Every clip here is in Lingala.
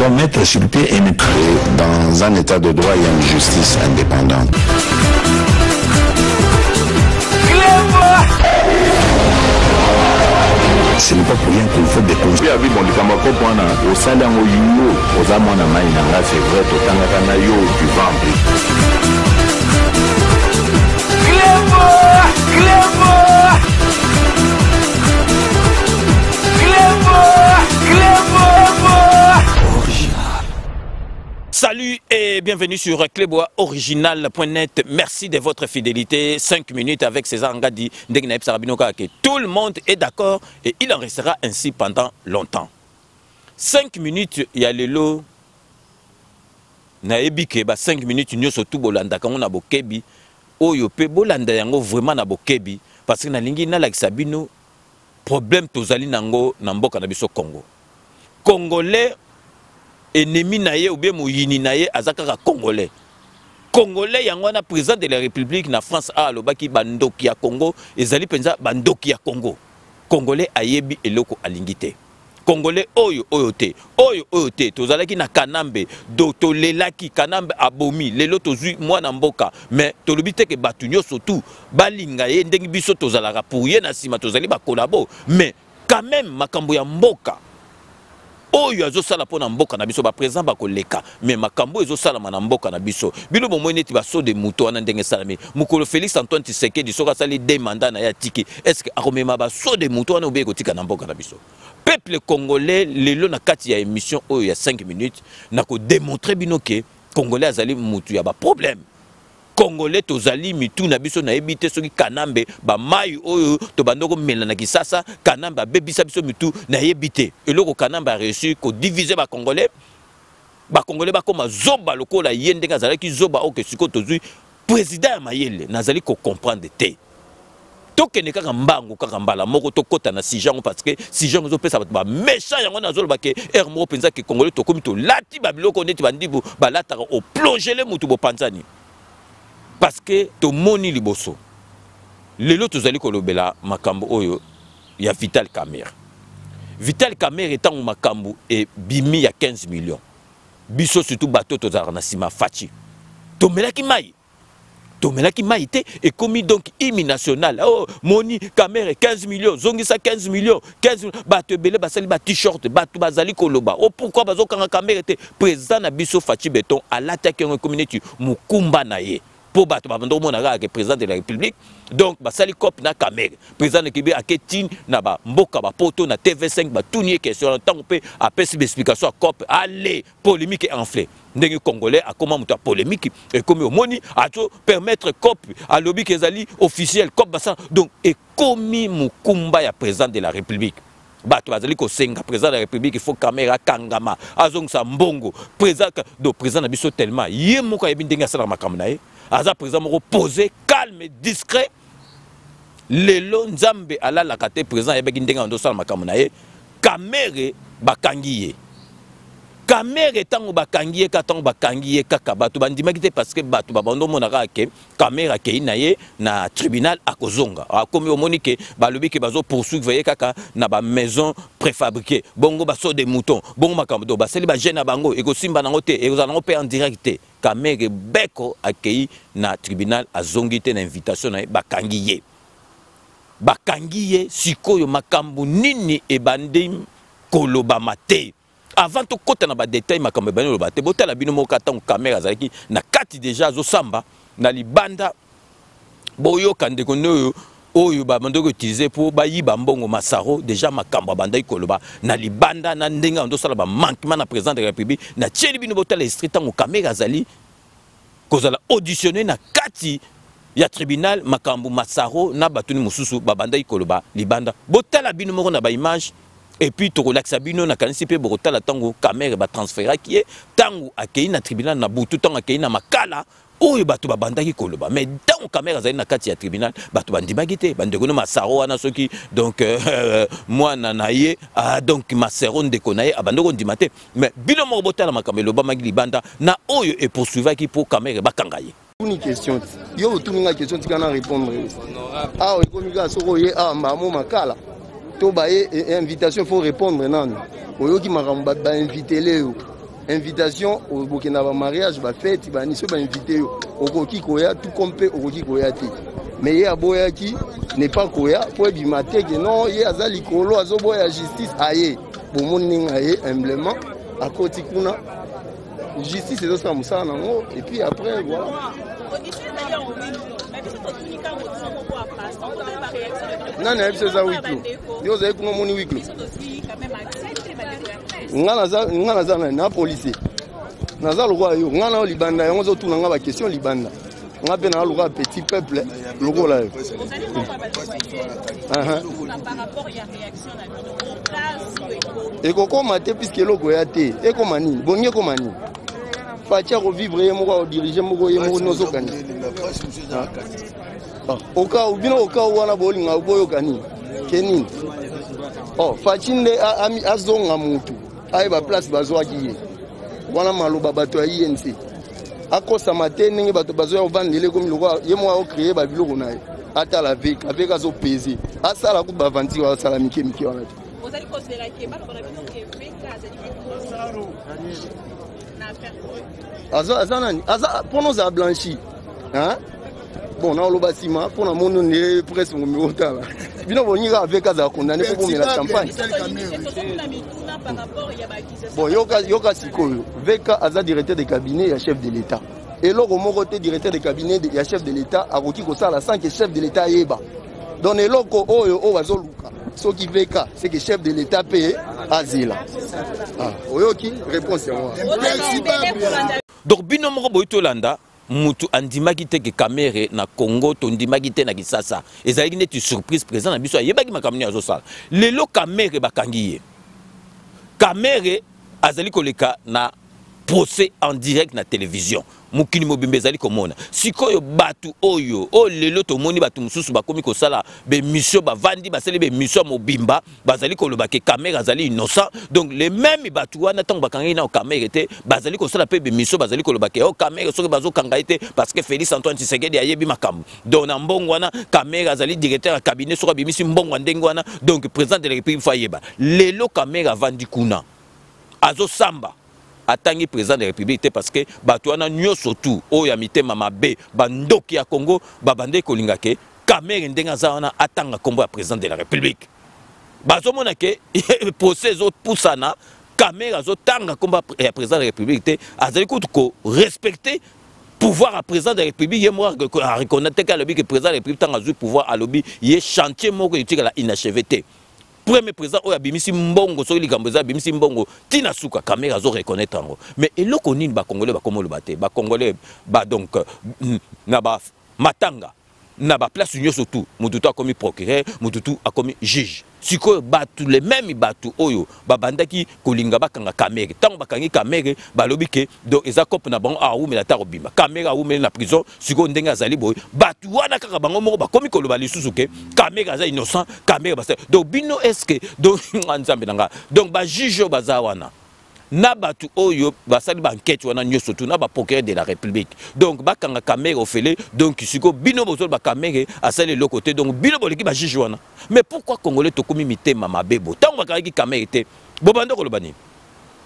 devons mettre sur pied une... Dans un état de droit, il y a une justice indépendante. Ce n'est pas pour rien qu'il faut des conseils. Salut et bienvenue sur Clébois Original.net. Merci de votre fidélité. 5 minutes avec César Ngadi. Tout le monde est d'accord et il en restera ainsi pendant longtemps. 5 minutes, il y a le lot. Naebike, 5 minutes, nous sommes tous bolanda quand on a bokebi. Oyo pe bolanda yango vraiment na bokebi parce que na lingi na sabino problème tozali nango na mboka na biso Congo. Congolais ennemi naye ou bien moyini naye azakaka congolais. Congolais yango na président de la République na France a lobaki bandoki ya Congo ezali penza bandoki ya Congo. Congolais ayebi eloko alingite. Congolais oyo te tozalaki na Kanambe do lelaki Kanambe abomi lelo tozui mwana mboka mais tolobi te ke batu nyoso tout balinga ye ndengi biso tozalaka pour ye na sima tozali ba collabo mais quand même makambo ya mboka oyo azosala pona mboka na biso ba président ba koleka mais makambo ezosala na mboka na biso bilo bomoi neti baso de muto wana ndenge salame mukolo Félix Antoine Tshisekedi soka sali des mandats na ya tiki est-ce que akomema baso de muto wana obe kotika na mboka na biso peuple congolais lelo na kati ya émission oyo ya 5 minutes na ko démontrer bino ke congolais azali mutu ya ba problème Congolais tozali mitu na biso na ebite soki Kanambe ba mai oyo to bandoko mela na Kisasa Kanambe bebisa biso mitu na ebite eloko Kanambe a réussi ko diviser ba Congolais ba koma zoba lokola yende ngazala ki zoba oke siko tozui président ya mayele nazali ko comprendre te tokene kaka mbangu kaka mbala moko tokota na sijango parce que sijango zo pesa ba méchant yango na zolo ba ke er mo penza ke Congolais to komi to lati ba biloko neti bandibu ba lataka o plonger le mutu bo panzani. Parce que to moni liboso lelo tozali kolobela makambo oyo ya Vital Kamerhe. Vital Kamerhe étant makambo et bimi ya 15 millions. Biso surtout bateau tozara na sima fachi. Tomelaki mai te et commis donc hymne national. Oh moni Kamerhe 15 millions, zongisa 15 millions, 15 bateau belé basali ba t-shirt, bateau bazali koloba. Oh pourquoi bazo kanga Kamerhe te président na biso fachi beton à l'attaque en communauté mukumba na ye. Pour battre le président de la République donc basali cop na Kamerhe président de Kibi aketin na ba mboka ba poto na TV5 ba tourner question tant pe a pesi explication cop allez polémique enflée ndenge congolais a comment muta polémique et comme au moni a to permettre cop à lobby kezali officiel cop basa donc et komi mukumba ya président de la République bato bazali ko senga président de la République il faut Kamerhe kangama azong sa mbongo président na biso tellement yé moko yebi ndenge asala makambo na ye aza président moko posé calme et discret lelo nzambe ala la kate président yebeki ndenge ando sala makambo na ye Kamerhe bakangi ye Kamerhe tango bakangi ye katango bakangi ye kaka bato bandimaki te parce que bato babando monaka ke Kamerhe akei na ye na tribunal akozonga akomi omoni ke balobi ke bazo poursuivre ye kaka na ba maison préfabriquée bongo baso de mouton bongo makambo do baseli ba jeune bango ekosimba nango te ekozala nango pe en direct te Kamerhe beko akei na tribunal azongi te na invitation na ye bakangi ye sikoyo makambo nini ebandi koloba mate avant to kota na ba détail makambo bani lo bate botala bino moka tango Kamerhe azalaki na kati déjà zo samba na libanda boyo kande kono oyo ba bandoko utiliser pour ba yiba mbongo masaro déjà makambo bandai koloba na libanda na ndenga ndo sala ba manquement na président de la République na tieli bino botala street tango Kamerhe azali kozala auditionné na kati ya tribunal makambo masaro na batuni mususu ba bandai koloba libanda botala bino moko na ba image. Et puis to relaxa bino na kanisi pe borotala tango Kamerhe ba transféra qui est tango akei na tribunal na butu tango akei na makala oyo bato babandaki koloba mais tango Kamerhe azali na kati ya tribunal bato bandimaki te bandeko no masaro wana soki donc mwana na ye donc masero ndeko na ye abandoko ndima te mais bino moko botala makambo eloba maki libanda na oyo e poursuivaki pour Kamerhe bakanga ye. Une question yo tout une question tu kana répondre ah ekomi ka soko ye mamo makala to ba invitation faut répondre nan oyo ki makambo ba inviter leo invitation au Burkina mariage ba fête ba niso ba invité okoki koya tout compé okoki koya te mais ya boyaki n'est pas koya pour bimate que non ye azali kolo azoboya justice aye bomoni aye humblement à côté kuna justice est ça musala nango et puis après voilà non non c'est ça oui yo zai kuna moni wiklo ngana za na policier naza lokwa yo ngana libanda yango zo tuna nga ba question libanda nga pe na lokwa petit peuple lokwa la yo par rapport ya réaction na bino place et koko mate puisque loko ya te e koma nini bonye koma nini fatia ko vivre ye moko diriger moko ye moko nozo kani oka ubino oka wana bolinga boyo kani kenini fatinde ami azonga mutu aye ba place bazwaki ye wana maloba bato ya INC akosa matene nge bato bazo ya vandele comme lokwa ye mo a créer ba biloko na ye ata la vek avec azo peser asala ku ba vanti wa sala mike mike wana vous allez considérer que ba na bino ke veka azali na nani aza pono za blanchi hein bon na loba sima pona mono ne presse ngomi otala bino bonyika avec aza condamné pour pour la campagne bon yoka sikoyo veka aza directeur de cabinet ya chef de l'état et loko moko te directeur de cabinet ya chef de l'état akoki kosala sans que chef de l'état yeba donc eloko oyo o bazoluka soki veka c'est que chef de l'état paye azila oyoki réponse ya moi donc bino moko boyitolanda mutu andimaki te ke kamere na Congo tondimaki te na Kisasa ezalaki neti surprise présent na biso yebaki makamni azosala lelo kamere bakangi ye kamere azali koleka na procès en direct na télévision mukini mobimbe ezali komona sikoyo batu oyo o lelo tomoni batu mususu bakomi kosala be mission bavandi baseli be mission mobimba bazali koloba ke kamera azali innocent donc les mêmes batu wana tango bakangi na kamera te bazali kosala pe be mission bazali koloba ke o kamera soki bazo kanga te parce que Félix Antoine Tshisekedi ayebi makambo donc na mbongo wana kamera azali directeur ya cabinet soki bimisi mbongo ndenge wana donc président de la République fayeba lelo kamera vandi kuna azo samba atangi président de la République parce que batouana nyoso tout oya mitema mabe bandoki ya Congo babande kolinga ke kamere ndenga zawana atanga kombo ya président de la République bazomona ke procès zo pusana kamera zo tanga kombo ya président de la République te azali ko respecter pouvoir à président de la République yé moi reconnaître que le président de la République tanga zo pouvoir à lobby yé chantier moko yotika la inachevé te premier président oya bimisi mbongo so likamboza bimisi mbongo tina suka kamera zo reconnaître ngo mais eloko nini ba congolais ba komolo baté ba congolais ba donc na ba matanga na ba place nyoso tout mututu akomi procureur mututu akomi juge siko batu les mêmes batu oyo ba bandaki kolinga bakanga kamera tango bakangi kamera balobi ke donc eza cop na bango a umela ta robimba kamera umela na prison siko ndenga zali boy batu wana kaka bango moko bakomi koloba lisusu ke kamera za innocent kamera basa donc bino est-ce que donc nzambe nanga donc ba juge baza wana na batu oyo basali ba enquête wana nyoso tout na ba procureur de la République donc bakanga kamera ofele donc siko bino bozol ba kamera asali le côté donc bino boleki ba juge wana mais pourquoi congolais tokomi mitema mabebo tango bakaki kamera te bobando kolobani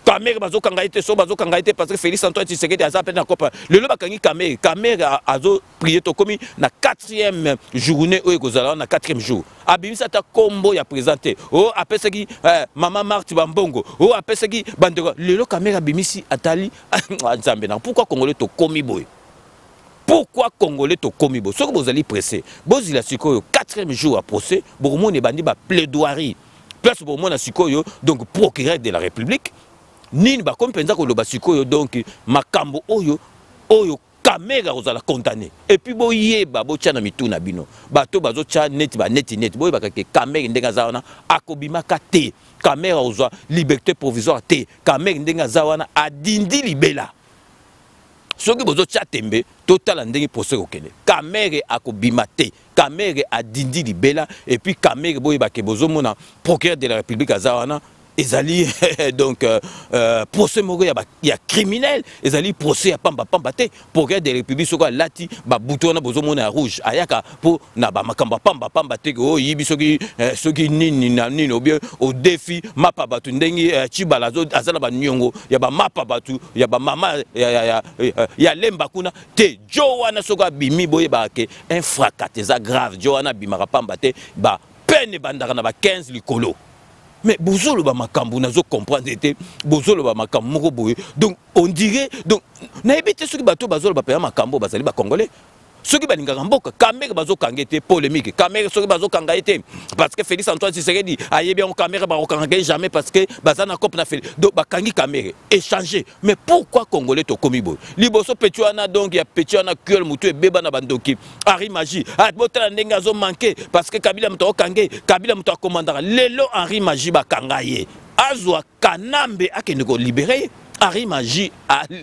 kamera bazokanga ite so bazokanga ite parce que Félix Antoine Tshisekedi aza pe na kopa lelo bakangi kamera azo prier tokomi na 4e journée oyo kozala na 4e jour abimisa ta kombo ya présenté o apesaki mama Marthe Bambongo o apesaki bandeko lelo kamera bimisi atali nzambe na pourquoi congolais tokomi boy pourquoi congolais tokomi boy soko bozali pressé bozila sikoyo 4e jour à procès bokomone bandi ba plaidoirie place bomona sikoyo donc procureur de la République nini ba kompenza ko loba sikoyo donc makambo oyo kamera ozala condamné et puis boyeba bochana mituna bino bato bazo cha net ba net boyeba ke kamera ndenga zawana akobimaka te kamera ozwa liberté provisoire te kamera ndenga zawana adindi libela soki bozo cha tembe total ndenge procès okene kamera akobima te kamera adindi libela et puis kamera boyeba ke bozo mona procureur de la République azawana ezali donc procès moko ya criminel ezali procès ya pamba te procureur de république soko alati ba bouton na bozo mona rouge ayaka po na ba makambo pamba te ko yibi soki nini na nini ou bien au défi mapa batu ndengi chibalazo azala ba nyongo ya ba mapa batu ya ba mama ya lemba kuna te Joana soko bimi boye ba ke un fracas grave Joana bimaka pamba te ba peine bandaka na ba 15 likolo. Mais bozolo ba makambu nazo comprendre était bozolo ba makambu moko boye donc on dirait donc na ebité soki bato bazolo ba paya makambo bazali ba congolais soki balingaka mboka kamera bazo kanga été polémique kamera soki bazo kanga été parce que Félix Antoine Tshisekedi ayebi on kamera ba kanga jamais parce que bazana cop na fait donc ba kangi kamera échanger mais pourquoi congolais to komi boy liboso petuana donc ya petuana kuel mutu e beba na bandoki Henri Magie a botala ndenga zo manquer parce que Kabila muto kangé Kabila muto commandant lelo Henri Magie ba kangaye azwa kanambe akende ko libérer Henri Magie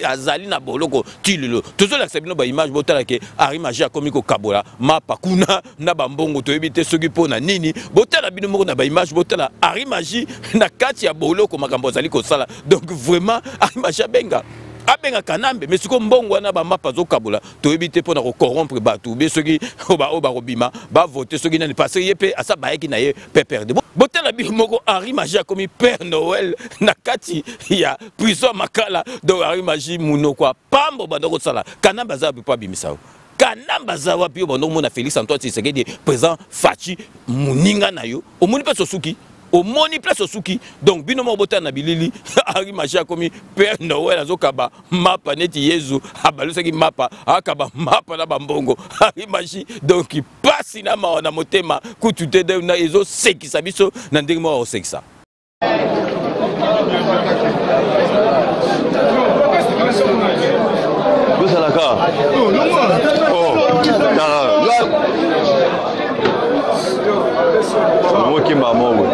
azali na boloko tililo toujours l'accepter ba image botala ke Henri Magie a komi ko kabola mapa kuna na bambongo to ebite soki pona nini botala bino moko na ba image botala Henri Magie na kati ya boloko makambo azali ko sala donc vraiment Henri Magie abenga kanambe mais siko mbongo wana ba mapa zo kabola to ebite pona ko corrompre batu be soki oba robima ba voter soki nani parce yepe asa baeki na ye perdre botala bi moko Henri Magie comme Père Noël na kati ya puissant makala donc Henri Magie muno kwa pambo bandoko sala kanamba za pa bimisao kanamba za wapi bondo mona Félix Antoine Tshisekedi présent fachi muninga na yo omoni pa sosuki au moni place au souki donc binomo bota na bilili Henri Magie comme Père Noël azokaba mapa neti Yezu abalusaki mapa akaba mapa na bambongo Henri Magie donc il passe na ma na motema kutute de na ezo sekisa biso na ndenge mo sekisa Bosalaka oh qui m'a mort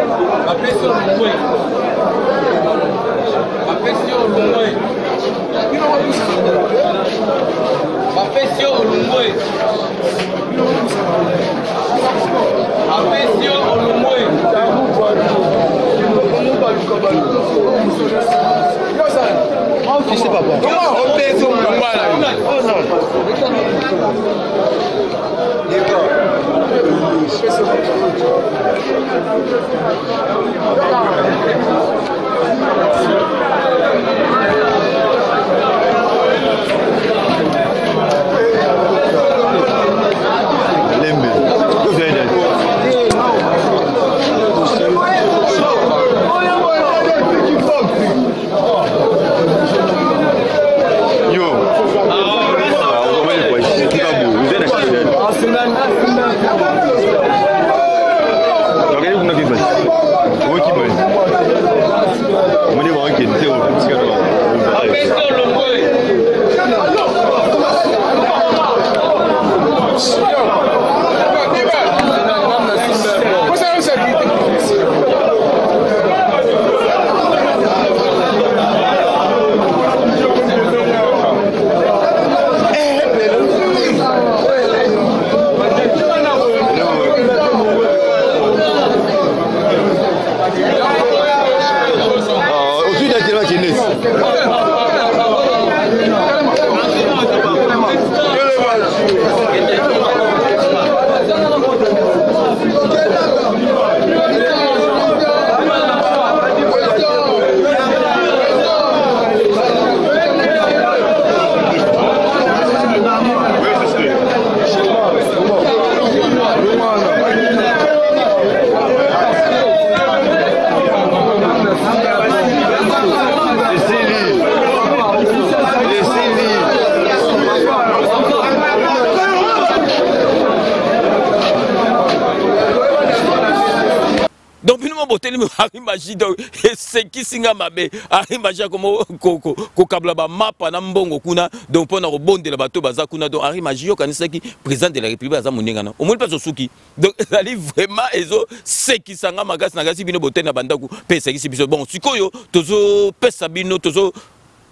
Henri Magie donc c'est qui singa mabe Henri Magie comme ko kabla ba mapa na mbongo kuna donc pona ko bondela bato baza kuna donc Henri Magie yo kanisa ki président de la République aza moninga na omoni pas sosuki donc ali vraiment ezo seki sanga magasi na gasi bino botena bandaku pesa ki biso bon sikoyo tozo pesa bino tozo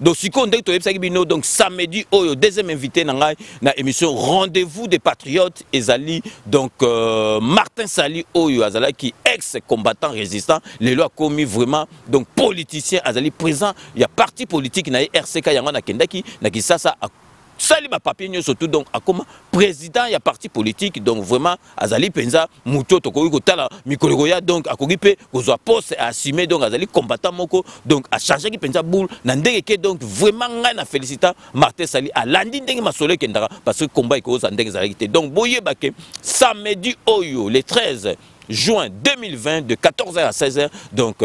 donc siko ndenge toyebisaki bino donc samedi oyo deuxième invité na ngai na émission rendez-vous des patriotes ezali donc Martin Sali oyo azalaki ex combattant résistant lelo akomi vraiment donc politicien azali présent il y a parti politique na RCK yango na kendaki na Kisasa sali ba papier surtout donc akoma président ya parti politique donc vraiment azali penza muto tokoki kotala mikolo ya donc akoki pe kozwa poste à assumer donc azali combattant moko donc a charger ki penza boule na ndenge ke donc vraiment ngai na félicita Martin Sali a landi ndenge masolo kendaka parce que combat ikoza ndenge zalaki te donc boye bake samedi oyo le 13 juin 2020 de 14h à 16h donc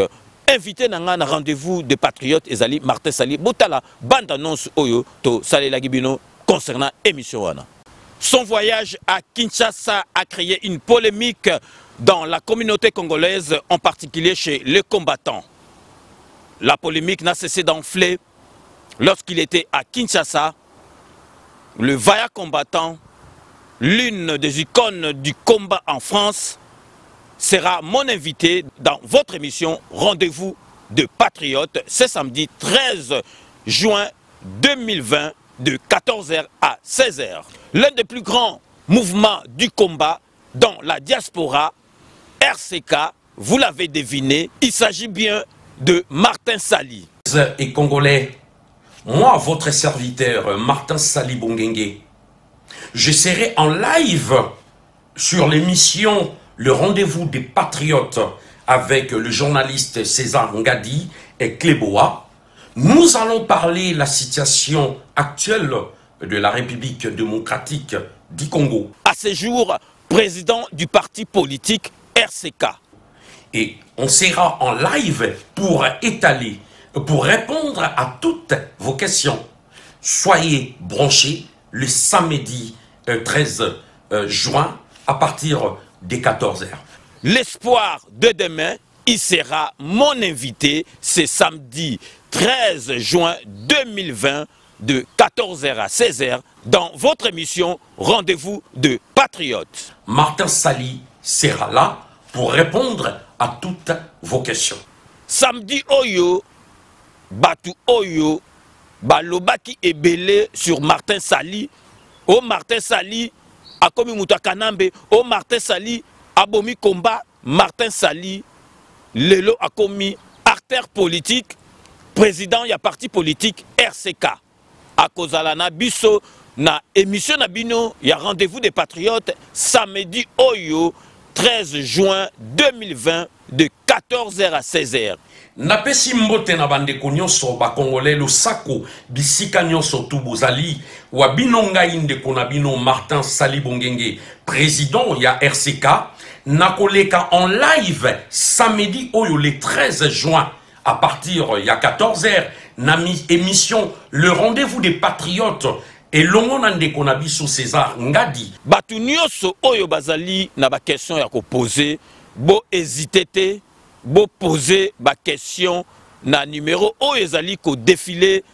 invité na rendez-vous des patriotes ezali Martin Sali botala bande annonce oyo to salela gibino concernant émission wana. Son voyage à Kinshasa a créé une polémique dans la communauté congolaise, en particulier chez les combattants. La polémique n'a cessé d'enfler lorsqu'il était à Kinshasa. Le vaillant combattant, l'une des icônes du combat en France, sera mon invité dans votre émission Rendez-vous de Patriotes ce samedi 13 juin 2020 de 14h à 16h. L'un des plus grands mouvements du combat dans la diaspora, RCK, vous l'avez deviné, il s'agit bien de Martin Sali. Et Congolais, moi, votre serviteur Martin Sali Bongengue, je serai en live sur l'émission Le Rendez-vous des Patriotes avec le journaliste César Ngadi et Kleboa. Nous allons parler de la situation actuelle de la République démocratique du Congo. À ce jour, président du parti politique RCK. Et on sera en live pour étaler, pour répondre à toutes vos questions. Soyez branchés le samedi 13 juin à partir des 14h. L'espoir de demain, il sera mon invité ce samedi 13 juin 2020 de 14h à 16h dans votre émission Rendez-vous de Patriotes. Martin Sali sera là pour répondre à toutes vos questions. Samedi Oyo, Batu Oyo, Balobaki ebele sur Martin Sali. Oh Martin Sali, Akomi Moutakanambe. Oh Martin Sali, Abomi Komba. Martin Sali, Lelo Akomi, artère politique, président ya parti politique RCK. Akozalana biso na émission na bino ya Rendez-vous des Patriotes samedi Oyo 13 juin 2020 de 14h à 16h. Napesi mbote na bandeko nyonso ba Congolais losako bisika nyonso tu bozali wa bino ngai ndeko na bino Martin Sali Bongengue président ya RCK nakoleka en live samedi oyo le 13 juin à partir ya 14h na émission Le Rendez-vous des Patriotes et longo na ndeko na biso César Ngadi. Batu nyonso oyo bazali na ba question ya ko poser bo hésiter te bo poser ba question na numéro oyo ezali ko défiler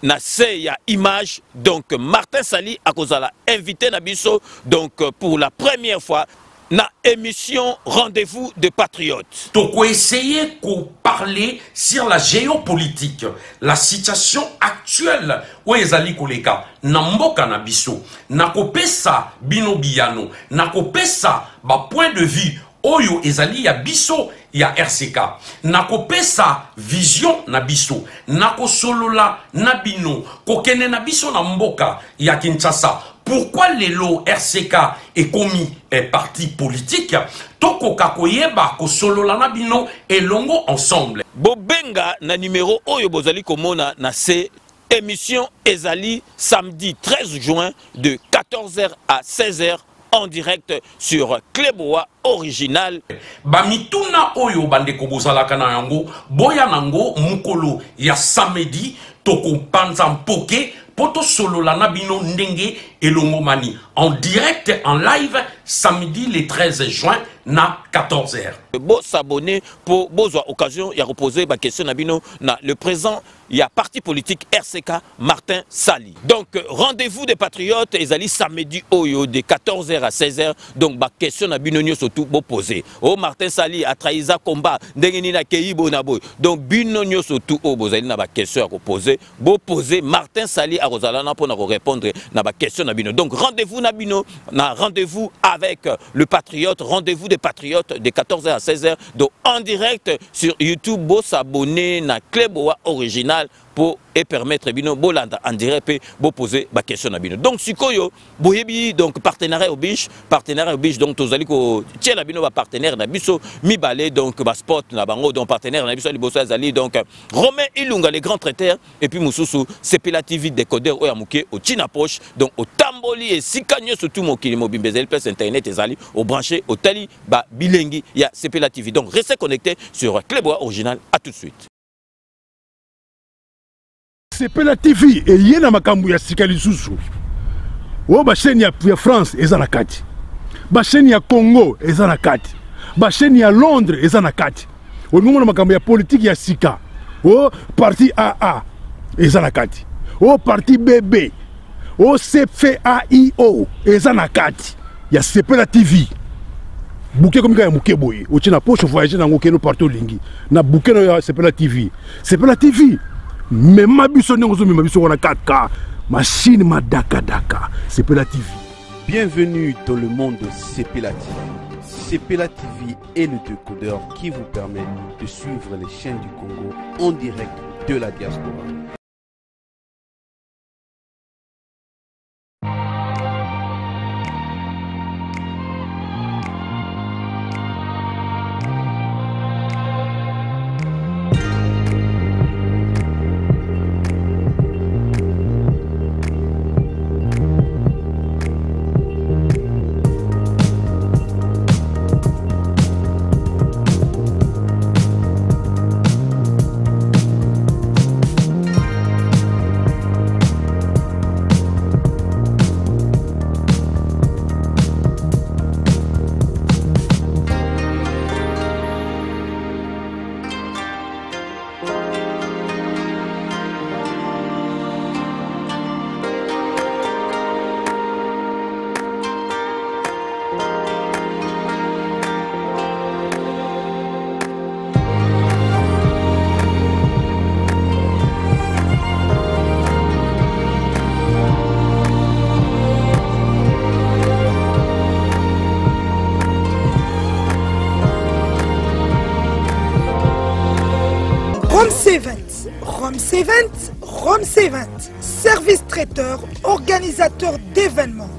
na se ya image donc Martin Sali akozala invité na biso donc pour la première fois na émission Rendez-vous de Patriotes. Donc, essayer de parler sur la géopolitique, la situation actuelle où ezali koleka na mboka na biso, na kopesa bino biyano, na kopesa ba point de vue oyo ezali ya biso ya RCK, na kopesa vision na biso, na kosolola na bino, kokene na biso na mboka ya Kinshasa. Pourquoi lelo RCK est commis un parti politique? Toko kakoyeba kosolola na bino et longo ensemble. Bobenga na numéro oyo bozali komona na se émission ezali samedi 13 juin de 14h à 16h en direct sur Kleboa original. Bamituna oyo bandeko bozalaka na yango boya nango mukolo ya samedi toko panza mpoke poto solola na bino ndenge et Longomani en direct, en live, samedi le 13 juin, na 14h. Bon s'abonner pour besoin occasion, il y a reposé ma question Nabino na le présent. Il y a parti politique RCK Martin Sali. Donc rendez-vous des patriotes ezali samedi oyo de 14h à 16h. Donc ma question Nabino surtout beau poser. Oh Martin Sali a trahiza combat ndengeni na keibo na boy. Donc bino surtout au bozali na ba question à poser. Beau poser Martin Sali à Rosalana pour répondre na ba question Nabino. Donc rendez-vous Nabino na rendez-vous avec le patriote, rendez-vous des patriotes de 14h à 16h. Donc en direct sur YouTube, beau s'abonner na Kleboa original pour et permettre bino bolanda en direct pour poser ma question à bino. Donc sikoyo boyebi donc partenariat oblige donc tozali ko tiela bino ba partenaire na biso mibale donc ba sport na bango donc partenaire na biso liboso azali donc Romain Ilunga les grands traiteurs et puis mususu Sepela TV décodeur oya muke au China poche donc au tamboli et sikanyo surtout mokili mobimbezeli plus internet ezali au branché au tali ba bilengi ya Sepela TV. Donc restez connectés sur Kleboa original. À tout de suite. Sepela TV et yena makambu ya sikali susu. O ba chaîne ya France eza na kati. Ba chaîne ya Congo eza na kati. Ba chaîne ya Londres eza na kati. O ngomona makambu ya politique ya sika. O parti AA eza na kati. O parti BB. O CFAIO eza na kati. Ya Sepela TV. Bouquet comme ya muke boye. O tina poche voyager na ngokeno partout lingi. Na bouquet no ya Sepela TV. Sepela TV. Mais ma biso n'engozo ma biso on a 4K machine ma daka Sepela TV. Bienvenue dans le monde de Sepela TV. Sepela TV est le décodeur qui vous permet de suivre les chaînes du Congo en direct de la diaspora. Rome C20, service traiteur, organisateur d'événements,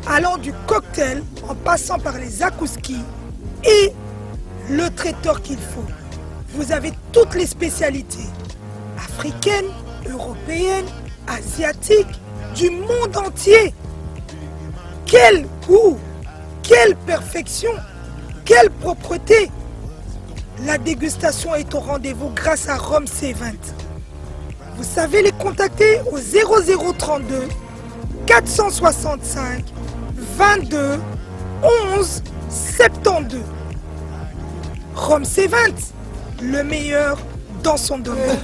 allant du cocktail en passant par les akouski et le traiteur qu'il faut. Vous avez toutes les spécialités, africaines, européennes, asiatiques, du monde entier. Quel goût, quelle perfection, quelle propreté. La dégustation est au rendez-vous grâce à Rome C20. Vous savez les contacter au 0032 465 22 11 72. Rome C20, le meilleur dans son domaine.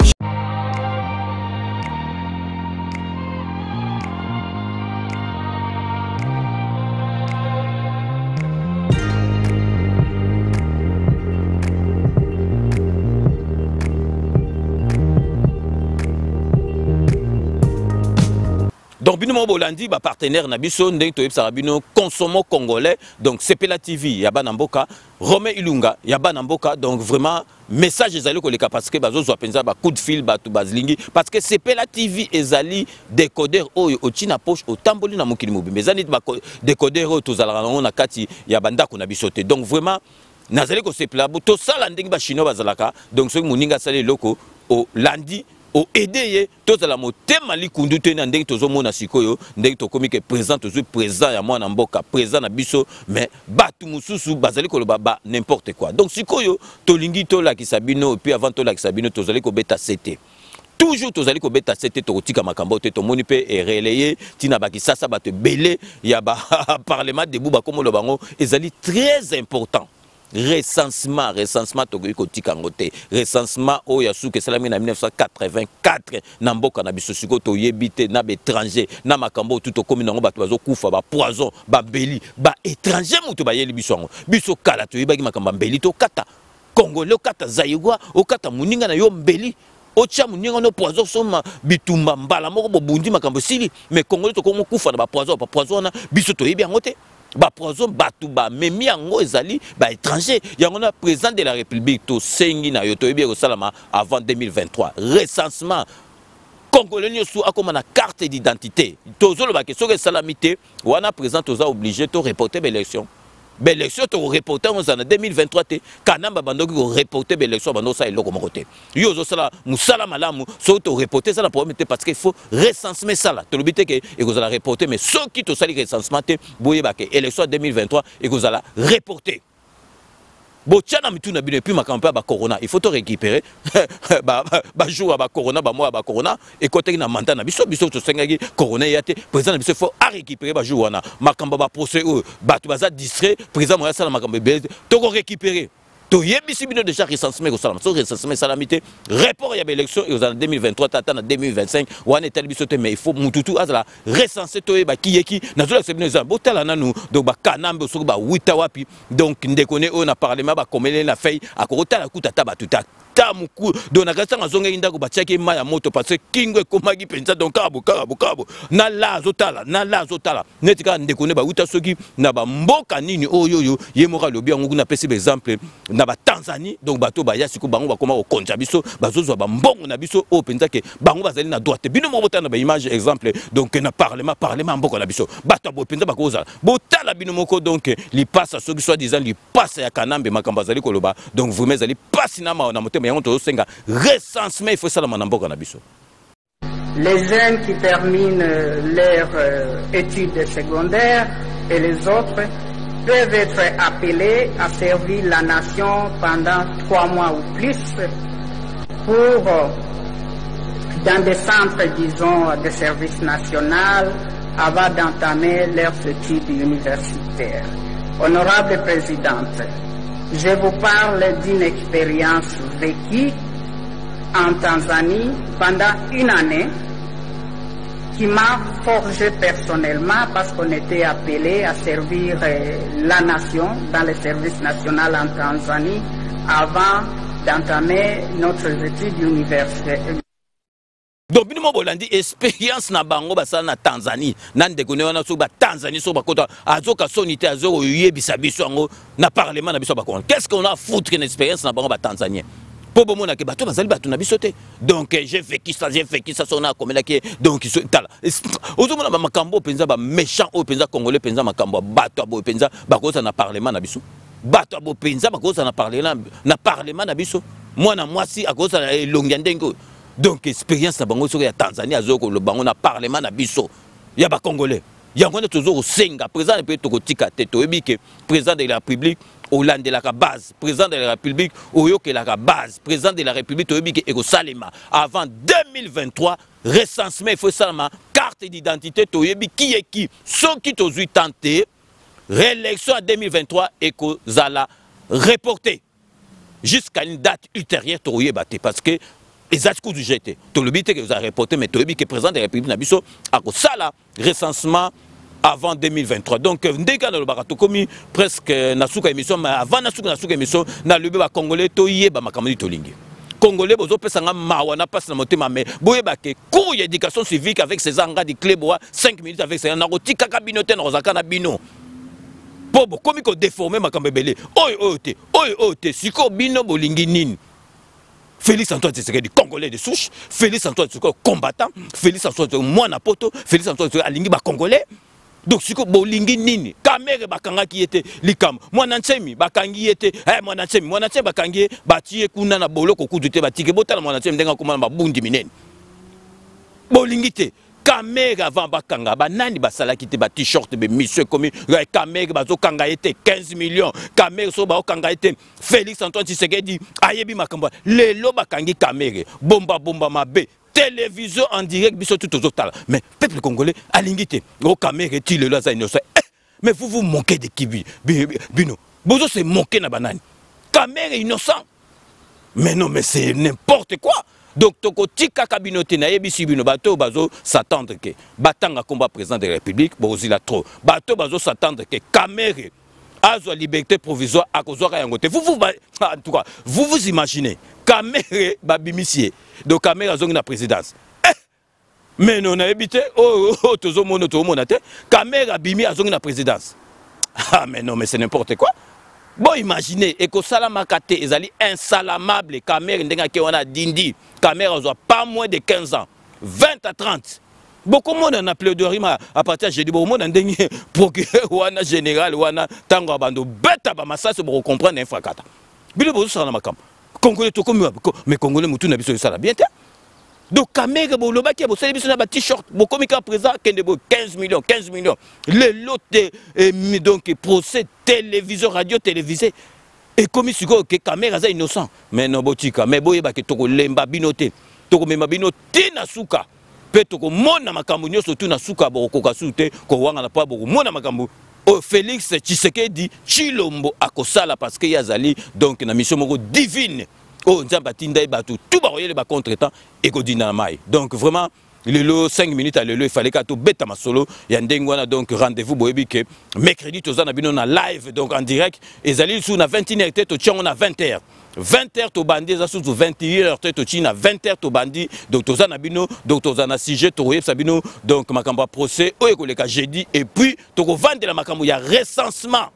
Donc bino bolandi ba partenaire na biso ndenge to yebsa bino consommons congolais donc Sepela TV ya bana mboka Romain Ilunga ya bana mboka donc vraiment message ezali koleka parce que bazo zo penza ba coup de fil ba to bazlingi parce que Sepela TV ezali décodeur oyo otina poche otamboli na mokili mobimbe ezali ba décodeur oyo tozala na kati ya bandako na biso te donc vraiment nazali ko sepela to sala ndenge ba chinois bazalaka donc soki moninga sala loko o landi o aider tous la motema likundu te na ndenge tozomona sikoyo ndenge tokomi ke présent toujours présent ya mwana mboka présent na biso mais batu mususu bazali koloba ba n'importe quoi donc sikoyo tolingi to la kisabino et puis avant to la kisabino tozali ko beta CT toujours tozali ko beta c'était to tika makambo te to moni pe et relayer tina baki sasa ba te belé ya ba parlement debout ba comme le bango ezali très important. Recensement to ko tika ngote recensement o ya suke salami na 1984 na mboka na biso siko to yebite na étranger na makambo tout to komi nango bato bazo kufa ba poison ba beli ba étranger muto ba yeli biso kala to yebaki makamba mbeli to kata Congolais kata Zaïwa o kata muninga na yo mbeli ocha muninga no poison soma bitumba mbala moko bobundi makambo sili mais Congolais to komo kufa na ba poison na biso to yebi ngote ba poison batu ba memi yango ezali ba étranger yango na président de la République to sengi na yo to yebi ko salama avant 2023 recensement Congolais nyosu akoma na carte d'identité tozolo ba question que salamité wana président toza obligé to reporter l'élection. L'élection to reporter en 2023 te kanamba bandoki ko reporter l'élection bando ça eloko mokote yo zo sala musala malamu so to reporter ça la problème parce qu'il faut recenser ça là to lobite que et ko la reporter mais ceux qui to sali recensement te boye ba que élection 2023 et ko la reporter bochana mituna bino puis makampa ba corona il faut to récupérer ba jour ba corona ba mois ba corona et côté na mandat na biso to sengaki corona yate président na biso faut à récupérer ba jour wana makamba ba procès ba tu baza distrait président mo ya sala makamba be to ko récupérer to yebisi bino déjà recensement ko sala so recensement salamité report ya ba élection et en 2023 tata na 2025 wana tel biso te mais il faut mututu azala recenser to ba kiyeki na zo accepter za botala nanu donc ba kanambe so ba wita wapi donc ndekone on a parlé ba komele na feuille akota la kuta taba tuta tamuku donc nakasa ngazonga indako ba tiaki maya moto parce que kingo ekomaki penza donc kabo na la zotala netika ndekone ba wita soki na ba mboka nini oyoyo yemoka lobi yango na pesi exemple na ba Tanzanie donc bato ba yasiko bango ba koma ko konja biso bazozwa ba mbongo na biso o penza ke bango bazali na droite bino mo botana ba image exemple donc na parlement mboko na biso bato bo penza ba koza botala bino moko donc li passe soki soit disant li passe ya kanambe makamba zali koloba donc vous mais ali passe na ma na motema yango to senga recensement il faut ça la mboka na biso. Les jeunes qui terminent leurs études secondaires et les autres peuvent être appelés à servir la nation pendant 3 mois ou plus pour, dans des centres, disons, de service national avant d'entamer leurs études universitaires. Honorable Présidente, je vous parle d'une expérience vécue en Tanzanie pendant 1 année qui m'a forgé personnellement parce qu'on était appelé à servir la nation dans le service national en Tanzanie avant d'entamer notre étude universitaire. Donc bino bolandi expérience na bango basala na Tanzanie nan dekone wana so ba Tanzanie so bakota azoka sonité azoko yebisa biso ngo na parlement na biso bakona qu'est-ce qu'on a à foutre une expérience na bango ba Tanzanien pour bon na ke bato bazali bato na biso te donc j'ai vécu ça sona comme là qui donc tala ozomona ba makambo penza ba méchant o penza congolais penza makambo bato abo penza bakoza na parlement na biso bato abo penza bakoza na parlement na biso mwana mwasi akoza na elongi ndengo. Donc expérience na bango soko ya Tanzanie azoko le bango na parlement na biso ya ba congolais yango na toujours senga président pe to kotika te to ebike président de la République Hollande la base président de la République oyoke la base président de la République to ebike eko salema avant 2023 recensement il faut salama carte d'identité to yebi qui ceux qui to zui tenté réélection en 2023 eko zala reporté jusqu'à une date ultérieure to yebate parce que les actes du GT, tout le but que vous avez reporté, mais tout le but que le président de la République n'a pas ça là, recensement avant 2023. Donc, dès que nous avons commis presque une émission, mais avant une émission, nous avons Congolais, tout y est, ma camarade Tolingi. Congolais, vous avez un mawana passe dans mon thème, mais vous avez cours d'éducation civique avec ces engrais de clé 5 minutes avec ces narcotiques, cabinoté, rozakana bino. Pour comme il déformé ma camarade, oi, siko bino bolingi nin. Félix Antoine Tshisekedi Congolais de souche, Félix Antoine Tshisekedi combattant, Félix Antoine Tshisekedi mwana poto, Félix Antoine Tshisekedi alingi ba Congolais. Donc siko bolingi nini? Kamere bakanga ki ete likam. Mwana ntsemi bakangi ete, mwana ntsemi bakangi batie kuna na boloko kudu te batike botala mwana ntsemi ndenga komana babundi minene. Bolingi te. Kamera avant bakanga banani basalaki te ba t-shirt be monsieur comme kamera bazo kanga ete 15 millions kamera so ba kanga ete Félix Antoine Tshisekedi ayebi makambo lelo bakangi kamera bomba mabe télévision en direct biso tout total. Mais peuple congolais alingité au caméra est-il là ça innocent. Mais vous vous moquez de qui bino. Bozo se moquer na banane. Caméra innocent. Mais non mais c'est n'importe quoi. Donc toko tika kabinote na yebisi bino bato bazo s'attendre que batanga combat président de la République bozila trop. Bato bazo s'attendre que caméra azo liberté provisoire à cause de vous en tout cas vous vous imaginez caméra babimissier donc caméra zong na présidence mais non na habité tozo mono to monate caméra bimi azong na présidence ah mais non mais c'est n'importe quoi. Bon imaginez et que salama kate ezali insalamable caméra ndenga ke wana dindi caméra zo pas moins de 15 ans 20 à 30. Beaucoup de monde a plaidoirie à partir de jeudi. Beaucoup de monde a dit procureur ou un général ou un tango abando bête à massa pour comprendre un fracas. Bilo bozo ça na makam. Congolais to comme mais congolais mutu na biso ça la bien. Donc caméra bo loba ki bo sele biso na ba t-shirt bo komika présent kende bo 15 millions le lot donc procès télévision radio télévisé et comme siko que caméra za innocent mais non botika mais boyeba ke to ko lemba binote to ko mema binote na suka. Petoko mona makambu nyoso tu na suka bokoka sute ko wanga na pa boko mona makambu Félix Tshisekedi Chilombo akosala parce que yazali donc na mission moko divine nzamba tinda e batu tout ba royele ba contretemps et ko dinamai donc vraiment le 5 minutes à le il fallait que beta masolo ya ndengwana donc rendez-vous boyebi que mercredi tozana bino na live donc en direct ezali sous na 21h to tchon na 20h 20h to bandi za sous 21h to tchina 20h to bandi donc tozana bino donc tozana sujet to yeb sabino donc makamba procès o ekoleka jeudi et puis to ko vendre la makambo ya recensement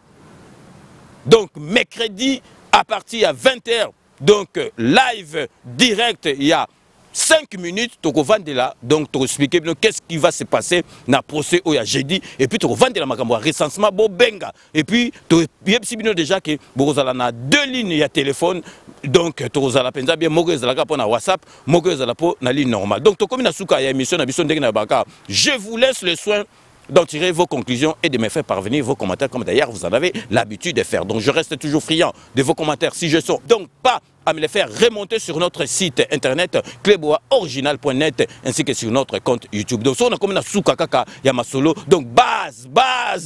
donc mercredi à partir à 20h donc live direct il y a 5 minutes, tu vas vendre là, donc tu expliquer qu'est-ce qui va se passer dans le procès au jeudi, et puis tu vas vendre la makambo recensement, benga, et puis tu vas déjà que vous avez 2 lignes de téléphone, donc tu vas penser bien, moi je vais pour WhatsApp, moi je vais pour la ligne normale. Donc tu comme na souka ya émission, je vous laisse le soin d'en tirer vos conclusions et de me faire parvenir vos commentaires comme d'ailleurs vous en avez l'habitude de faire. Donc je reste toujours friand de vos commentaires si je sors. Donc pas à me les faire remonter sur notre site internet cleboaoriginal.net ainsi que sur notre compte YouTube. Donc on a comme na souka kaka ya masolo. Donc base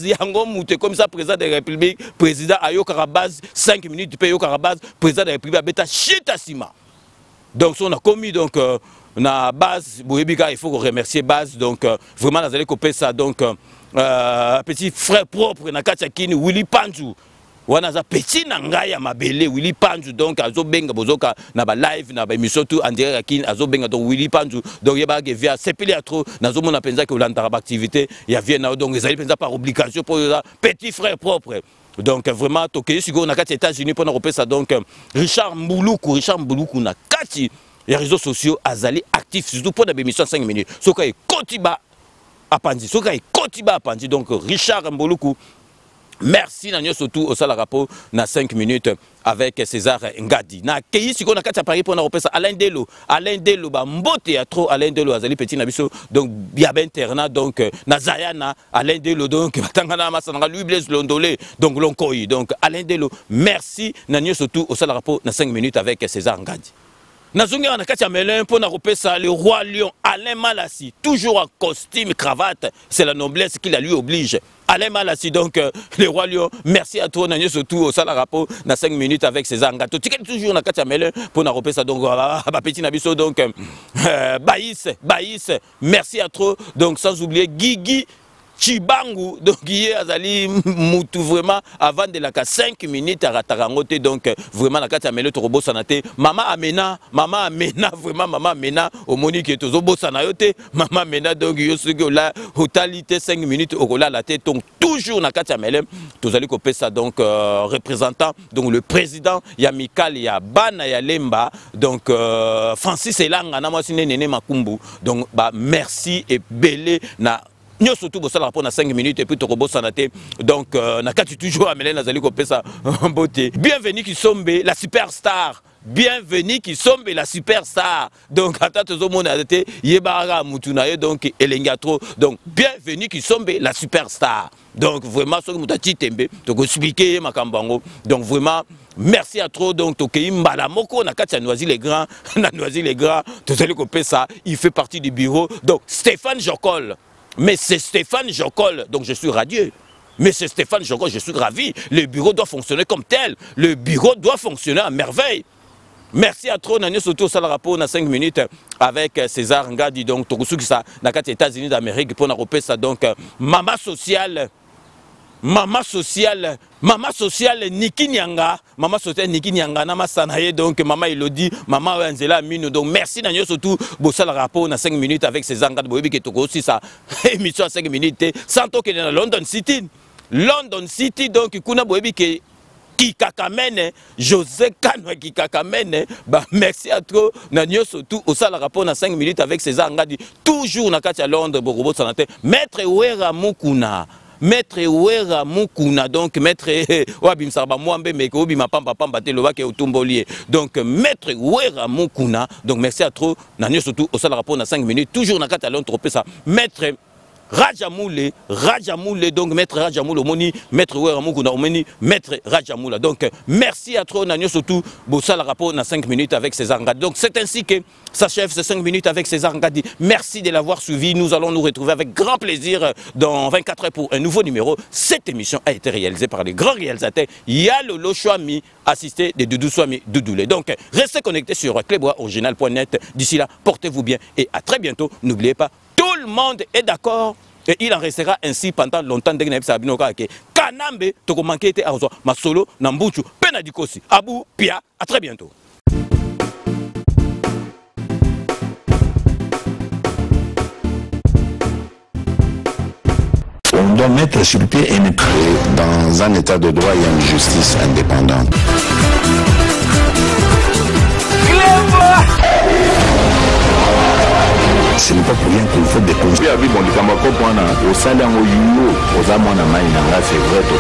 yango mouté comme ça président de la République, président ayokara base 5 minutes paye yokara base président de la République beta chitasima. Donc on a commis donc na base boyebika il faut remercier base donc vraiment nous allons couper ça donc petit frère propre na katakini Willy Panzu wana za petit na ngai ya mabele Willy Panzu donc azobenga bozoka na ba live na ba émission tout en direct akini azobenga donc Willy Panzu donc yeba ke via sepeli atro nazo mona penza ke olanda ba activité ya viena donc ezali penza par obligation pour petit frère propre. Donc vraiment toke siko na kati États-Unis pour na couper ça donc Richard Mbuluku na kati les réseaux sociaux azali actifs surtout pour des émissions 5 minutes. Soka e kotiba apandi, donc Richard Mbuluku. Merci Nanyo surtout au sala rapport na 5 minutes avec César Ngadi. Na keyi siko na kati à Paris pour na repesa Alain Delo ba mbote ya trop Alain Delo azali petit na biso donc ya internat donc na Zayana Alain Delo donc batangana masanga Louis Blaise Londolé donc Lonkoi donc Alain Delo merci Nanyo surtout au sala rapport na 5 minutes avec César Ngadi. Nazunga na kati ya melin pour na repesa le roi lion Alain Malassi toujours en costume cravate c'est la noblesse qui la lui oblige. Alain Malassi donc le roi lion merci à toi Nanyo surtout au sala rapport na 5 minutes avec César Ngato ticket toujours na kati ya melin pour na repesa donc ba petit nabiso donc Baïs merci à toi donc sans oublier Guigui Chibangu donc il azali mutu vraiment avant de la 5 minutes à ratarangote donc vraiment la carte amelo to robosanate maman Amena vraiment maman Amena au monique et to bosanayote maman Amena donc yo sugo la totalité 5 minutes au la tête donc toujours na carte amelo to zali kopé ça donc représentant donc le président Yamikal ya bana ya Lemba donc Francis Elanga na mwasi nene makumbu donc bah merci et belé na nous surtout pour ça rapport à 5 minutes et puis tu robot sanaté donc n'a qu'à toujours amener Nazali Kopesa beauté. Bienvenue qui sombe la superstar bienvenue qui sombe la superstar. Donc, donc, donc, bienvenue qui sombe la superstar. Donc, vraiment, ce que vous avez dit, expliquer ma cambango. Donc, vraiment, merci à trop. Donc, Mbalamoko, na Noisy les Grands, na Noisy les Grands, tout ça, ça, il fait partie du bureau. Donc, Stéphane Jocol. Mais c'est Stéphane Jocol. Donc, je suis radieux. Mais c'est Stéphane Jocol, je suis ravi. Le bureau doit fonctionner comme tel. Le bureau doit fonctionner à merveille. Merci à trop, Nani Soto Salarapo, na 5 minutes avec César Ngadi, donc Tokusuki, ça, dans les États-Unis d'Amérique, pour nous ça, donc, maman sociale, Niki Nyanga, maman sociale Niki Nyanga, Nama Sanaye, donc, maman Elodie, maman Wenzela Mino, donc, merci Nani Soto, Salarapo, na 5 minutes avec César Ngadi, Boyebi, qui Tokusuki, ça, émission à 5 minutes, sans toquer dans London City. London City, donc, Kuna Boyebi, qui Kikakamene, José Kano Kikakamene, bah merci à toi. Nanyo surtout au sala rapport dans 5 minutes avec César Ngadi, toujours na katia Londres, Borobo Sanate, Maître Wera Mukuna. Maître Wera Mukuna, donc Maître Wabim Sarba Mwambe, mais Obi Mapamba Pamba Teloba qui est au Tumbolier. Donc Maître Wera Mukuna, donc merci à toi. Nanyo surtout au sala rapport dans 5 minutes, toujours na katia Londres, ça. Maître Rajamoule, donc Maître Rajamoule, Omoni, Maître Oueramoukouna, Omoni, Maître Rajamoula. Donc merci à trop, Nanyo surtout, Bossa la rapport dans 5 minutes avec César Ngadi. Donc c'est ainsi que s'achève ces 5 minutes avec César Ngadi. Merci de l'avoir suivi. Nous allons nous retrouver avec grand plaisir dans 24 heures pour un nouveau numéro. Cette émission a été réalisée par les grands réalisateurs Yalolo Chouami, assisté de Doudou Swami Doudoulé. Donc restez connectés sur cléboisoriginal.net. D'ici là, portez-vous bien et à très bientôt. N'oubliez pas, tout le monde est d'accord et il en restera ainsi pendant longtemps. Kanambe, Tokomanke était à Masolo, Nambuchu, Penadikosi, Abou, Pia. À très bientôt. On doit mettre sur pied et dans un état de droit, il y a une justice indépendante. Ce n'est pas pour rien qu'il faut des conseils. Au sein d'un c'est vrai, tu